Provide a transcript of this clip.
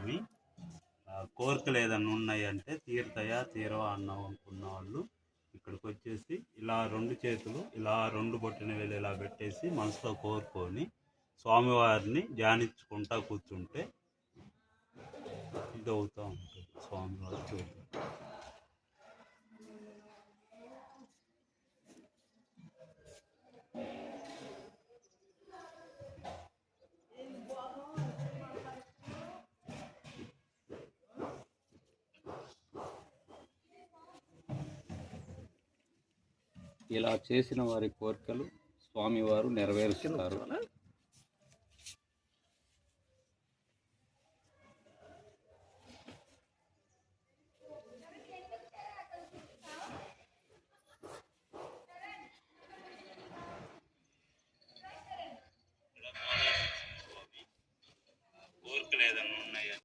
స్వామి. కోరికలు ఏదన్నా ఉన్నాయంటే తీరుతాయా తీరవా అన్నాం అనుకున్న వాళ్ళు ఇక్కడికి వచ్చేసి ఇలా 2 చేతులు ఇలా 2 బొట్టిన వేలు ఇలా పెట్టేసి మనసులో కోరుకొని స్వామివారిని ధ్యానించుకుంటా కూర్చుంటే ఇది అవుతూ ఉంటుంది స్వామివారి చూపు. ఇలా చేసిన వారి కోరికలు స్వామివారు నెరవేరుస్తారు.